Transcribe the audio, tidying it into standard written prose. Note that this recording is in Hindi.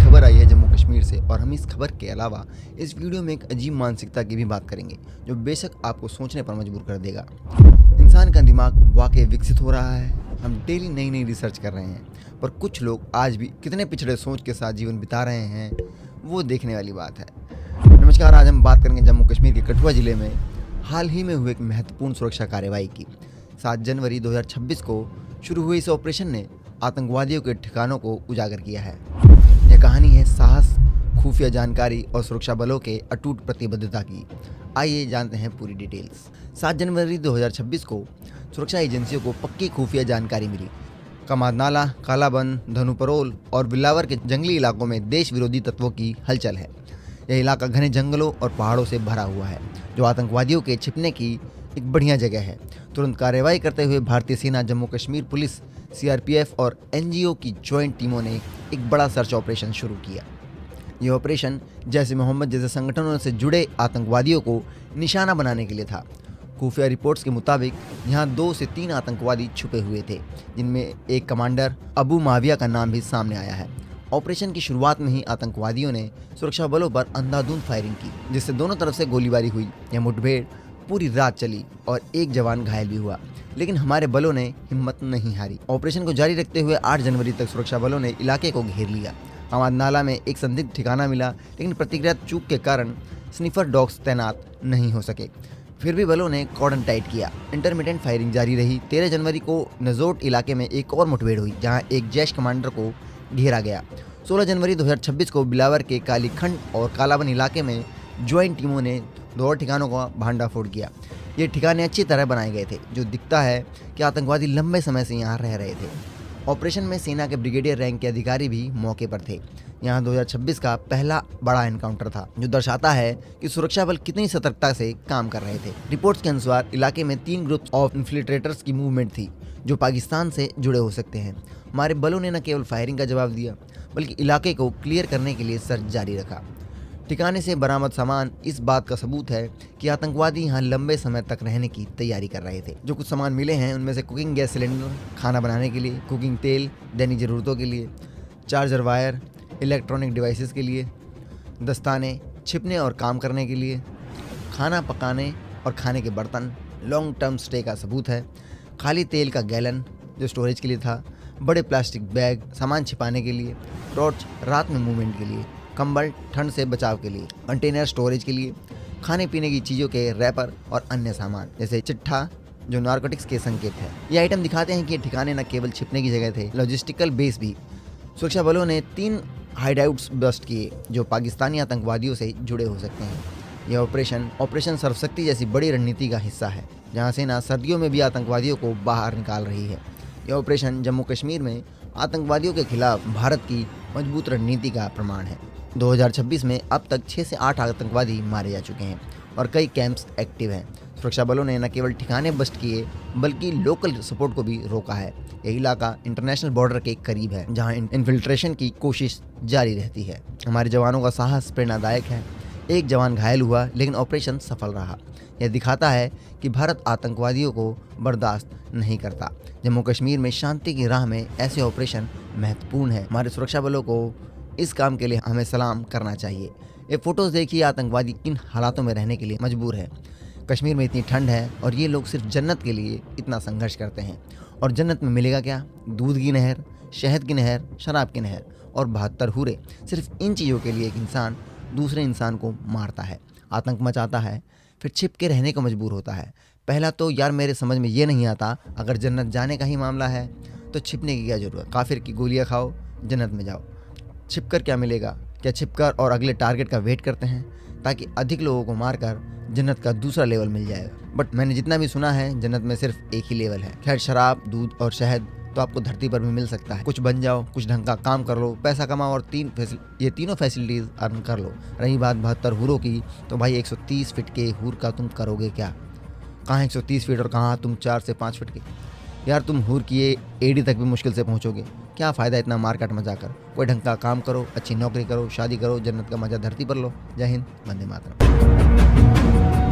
खबर आई है जम्मू कश्मीर से और हम इस खबर के अलावा इस वीडियो में एक अजीब मानसिकता की भी बात करेंगे जो बेशक आपको सोचने पर मजबूर कर देगा। इंसान का दिमाग वाकई विकसित हो रहा है, हम डेली नई नई रिसर्च कर रहे हैं, पर कुछ लोग आज भी कितने पिछड़े सोच के साथ जीवन बिता रहे हैं वो देखने वाली बात है। नमस्कार, आज हम बात करेंगे जम्मू कश्मीर के कठुआ जिले में हाल ही में हुए एक महत्वपूर्ण सुरक्षा कार्रवाई की। 7 जनवरी 2026 को शुरू हुए इस ऑपरेशन ने आतंकवादियों के ठिकानों को उजागर किया है। यह कहानी है साहस, खुफिया जानकारी और सुरक्षा बलों के अटूट प्रतिबद्धता की। आइए जानते हैं पूरी डिटेल्स। 7 जनवरी 2026 को सुरक्षा एजेंसियों को पक्की खुफिया जानकारी मिली। कमादनाला, कालाबंद, धनुपरोल और बिलावर के जंगली इलाकों में देश विरोधी तत्वों की हलचल है। यह इलाका घने जंगलों और पहाड़ों से भरा हुआ है जो आतंकवादियों के छिपने की एक बढ़िया जगह है। तुरंत कार्रवाई करते हुए भारतीय सेना, जम्मू कश्मीर पुलिस, सीआरपीएफ और एनजीओ की ज्वाइंट टीमों ने एक बड़ा सर्च ऑपरेशन शुरू किया। यह ऑपरेशन जैश ए मोहम्मद जैसे संगठनों से जुड़े आतंकवादियों को निशाना बनाने के लिए था। खुफिया रिपोर्ट्स के मुताबिक यहाँ 2 से 3 आतंकवादी छुपे हुए थे, जिनमें एक कमांडर अबू माविया का नाम भी सामने आया है। ऑपरेशन की शुरुआत में ही आतंकवादियों ने सुरक्षा बलों पर अंधाधुंध फायरिंग की, जिससे दोनों तरफ से गोलीबारी हुई। यह मुठभेड़ पूरी रात चली और एक जवान घायल भी हुआ, लेकिन हमारे बलों ने हिम्मत नहीं हारी। ऑपरेशन को जारी रखते हुए 8 जनवरी तक सुरक्षा बलों ने इलाके को घेर लिया। कमादनाला में एक संदिग्ध ठिकाना मिला, लेकिन प्रतिक्रिया चूक के कारण स्निफर डॉग्स तैनात नहीं हो सके। फिर भी बलों ने कॉर्डन टाइट किया। इंटरमिटेंट फायरिंग जारी रही। 13 जनवरी को नजोट इलाके में एक और मुठभेड़ हुई, जहां एक जैश कमांडर को घेरा गया। 16 जनवरी 2026 को बिलावर के कालीखंड और कालाबन इलाके में ज्वाइंट टीमों ने 2 और ठिकानों का भांडाफोड़ किया। ये ठिकाने अच्छी तरह बनाए गए थे, जो दिखता है कि आतंकवादी लंबे समय से यहाँ रह रहे थे। ऑपरेशन में सेना के ब्रिगेडियर रैंक के अधिकारी भी मौके पर थे। यहाँ 2026 का पहला बड़ा एनकाउंटर था, जो दर्शाता है कि सुरक्षा बल कितनी सतर्कता से काम कर रहे थे। रिपोर्ट्स के अनुसार इलाके में 3 ग्रुप्स ऑफ इन्फिल्ट्रेटर्स की मूवमेंट थी, जो पाकिस्तान से जुड़े हो सकते हैं। हमारे बलों ने न केवल फायरिंग का जवाब दिया, बल्कि इलाके को क्लियर करने के लिए सर्च जारी रखा। ठिकाने से बरामद सामान इस बात का सबूत है कि आतंकवादी यहाँ लंबे समय तक रहने की तैयारी कर रहे थे। जो कुछ सामान मिले हैं उनमें से कुकिंग गैस सिलेंडर खाना बनाने के लिए, कुकिंग तेल दैनिक ज़रूरतों के लिए, चार्जर वायर इलेक्ट्रॉनिक डिवाइसेस के लिए, दस्ताने छिपने और काम करने के लिए, खाना पकाने और खाने के बर्तन, लॉन्ग टर्म स्टे का सबूत है, खाली तेल का गैलन जो स्टोरेज के लिए था, बड़े प्लास्टिक बैग सामान छिपाने के लिए, टॉर्च रात में मूवमेंट के लिए, कंबल ठंड से बचाव के लिए, कंटेनर स्टोरेज के लिए, खाने पीने की चीज़ों के रैपर और अन्य सामान जैसे चिट्ठा जो नारकोटिक्स के संकेत है। ये आइटम दिखाते हैं कि ये ठिकाने न केवल छिपने की जगह थे, लॉजिस्टिकल बेस भी। सुरक्षा बलों ने 3 हाइडआउट्स बस्ट किए जो पाकिस्तानी आतंकवादियों से जुड़े हो सकते हैं। यह ऑपरेशन सर्वशक्ति जैसी बड़ी रणनीति का हिस्सा है, जहाँ सेना सर्दियों में भी आतंकवादियों को बाहर निकाल रही है। यह ऑपरेशन जम्मू कश्मीर में आतंकवादियों के खिलाफ भारत की मजबूत रणनीति का प्रमाण है। 2026 में अब तक 6 से 8 आतंकवादी मारे जा चुके हैं और कई कैंप्स एक्टिव हैं। सुरक्षा बलों ने न केवल ठिकाने बस्ट किए, बल्कि लोकल सपोर्ट को भी रोका है। यह इलाका इंटरनेशनल बॉर्डर के करीब है, जहां इन्फिल्ट्रेशन की कोशिश जारी रहती है। हमारे जवानों का साहस प्रेरणादायक है। एक जवान घायल हुआ, लेकिन ऑपरेशन सफल रहा। यह दिखाता है कि भारत आतंकवादियों को बर्दाश्त नहीं करता। जम्मू कश्मीर में शांति की राह में ऐसे ऑपरेशन महत्वपूर्ण है। हमारे सुरक्षा बलों को इस काम के लिए हमें सलाम करना चाहिए। ये फोटोज़ देखिए, आतंकवादी किन हालातों में रहने के लिए मजबूर है। कश्मीर में इतनी ठंड है और ये लोग सिर्फ जन्नत के लिए इतना संघर्ष करते हैं। और जन्नत में मिलेगा क्या? दूध की नहर, शहद की नहर, शराब की नहर और 72 हूरें। सिर्फ इन चीज़ों के लिए एक इंसान दूसरे इंसान को मारता है, आतंक मचाता है, फिर छिप के रहने को मजबूर होता है। पहला तो यार मेरे समझ में ये नहीं आता, अगर जन्नत जाने का ही मामला है तो छिपने की क्या ज़रूरत? काफिर की गोलियाँ खाओ, जन्नत में जाओ। छिप कर क्या मिलेगा? क्या छिपकर और अगले टारगेट का वेट करते हैं ताकि अधिक लोगों को मारकर जन्नत का दूसरा लेवल मिल जाएगा? बट मैंने जितना भी सुना है, जन्नत में सिर्फ एक ही लेवल है। खैर, शराब, दूध और शहद तो आपको धरती पर भी मिल सकता है। कुछ बन जाओ, कुछ ढंग का काम कर लो, पैसा कमाओ और ये तीनों फैसिलिटीज़ अर्न कर लो। रही बात 72 हूरों की, तो भाई 130 फीट के हूर का तुम करोगे क्या? कहाँ 130 फीट और कहाँ तुम 4 से 5 फीट के? यार तुम हूर किए एडी तक भी मुश्किल से पहुँचोगे। क्या फ़ायदा इतना मारकाट मजा कर? कोई ढंग का काम करो, अच्छी नौकरी करो, शादी करो, जन्नत का मजा धरती पर लो। जय हिंद, वंदे मातरम।